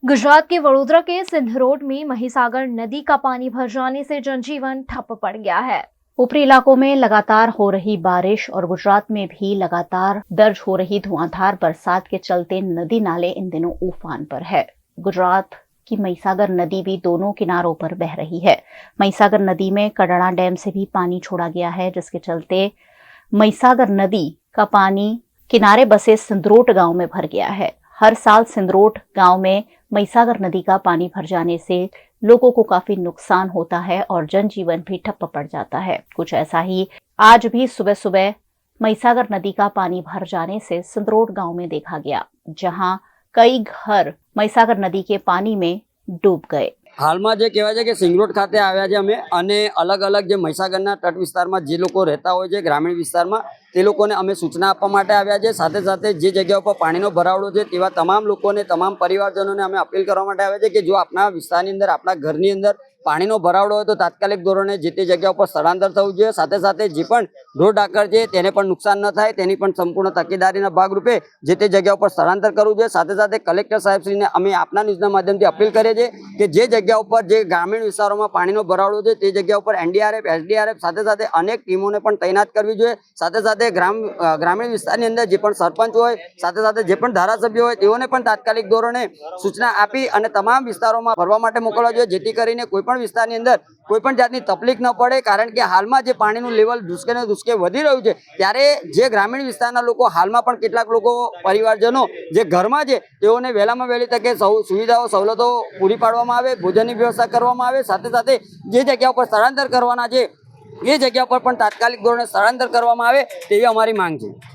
गुजरात के वडोदरा के सिंध रोड में महिसागर नदी का पानी भर जाने से जनजीवन ठप पड़ गया है। ऊपरी इलाकों में लगातार हो रही बारिश और गुजरात में भी लगातार दर्ज हो रही धुआंधार बरसात के चलते नदी नाले इन दिनों उफान पर है। गुजरात की महिसागर नदी भी दोनों किनारों पर बह रही है। महिसागर नदी में कड़ाणा डैम से भी पानी छोड़ा गया है, जिसके चलते महिसागर नदी का पानी किनारे बसे सिंदरोट गांव में भर गया है। हर साल सिंदरोट गांव में महिसागर नदी का पानी भर जाने से लोगों को काफी नुकसान होता है और जनजीवन भी ठप्प पड़ जाता है। कुछ ऐसा ही आज भी सुबह सुबह महिसागर नदी का पानी भर जाने से सिंदरोट गांव में देखा गया, जहां कई घर महिसागर नदी के पानी में डूब गए। हालમાં જે કહેવાય છે કે સિંગરોડ ખાતે આવ્યા છે અમે અને અલગ અલગ જે મહીસાગરના તટ વિસ્તારમાં જે લોકો રહેતા હોય છે ગ્રામીણ વિસ્તારમાં તે લોકોને અમે સૂચના આપવા માટે આવ્યા છે। સાથે સાથે જે જગ્યા ઉપર પાણીનો ભરાવડો છે તેવા તમામ લોકોને તમામ પરિવારજનોને અમે અપીલ કરવા માટે આવ્યા છે કે જો આપણા વિસ્તારની અંદર આપણા ઘરની અંદર પાણીનો ભરાવડો હોય તો તાત્કાલિક ધોરણે જે તે જગ્યા ઉપર સ્થળાંતર થવું જોઈએ। સાથે સાથે જે પણ ઢોર ડાકર છે તેને પણ નુકસાન ન થાય તેની પણ સંપૂર્ણ તકેદારીના ભાગરૂપે જે તે જગ્યા ઉપર સ્થળાંતર કરવું જોઈએ। સાથે સાથે કલેક્ટર સાહેબશ્રીને અમે આપના ન્યૂઝના માધ્યમથી અપીલ કરીએ છીએ કે જે જગ્યા ઉપર જે ગ્રામીણ વિસ્તારોમાં પાણીનો ભરાવડો છે તે જગ્યા ઉપર એનડીઆરએફ એસડીઆરએફ સાથે સાથે અનેક ટીમોને પણ તૈનાત કરવી જોઈએ। સાથે સાથે ગ્રામીણ વિસ્તારની અંદર જે પણ સરપંચ હોય સાથે સાથે જે પણ ધારાસભ્ય હોય તેઓને પણ તાત્કાલિક ધોરણે સૂચના આપી અને તમામ વિસ્તારોમાં ફરવા માટે મોકલવા જોઈએ, જેથી કરીને કોઈપણ વિસ્તારની અંદર કોઈપણ જાતની તકલીફ ન પડે। કારણ કે હાલમાં જે પાણીનું લેવલ ધુસકે ને ધુસકે વધી રહ્યું છે ત્યારે જે ગ્રામીણ વિસ્તારના લોકો હાલમાં પણ કેટલાક લોકો પરિવારજનો જે ઘરમાં છે તેઓને વહેલામાં વહેલી તકે સુવિધાઓ સવલતો પૂરી પાડવામાં આવે, ભોજનની વ્યવસ્થા કરવામાં આવે। સાથે સાથે જે જગ્યા ઉપર સ્થળાંતર કરવાના છે એ જગ્યા પર પણ તાત્કાલિક ધોરણે સ્થળાંતર કરવામાં આવે તેવી અમારી માંગ છે।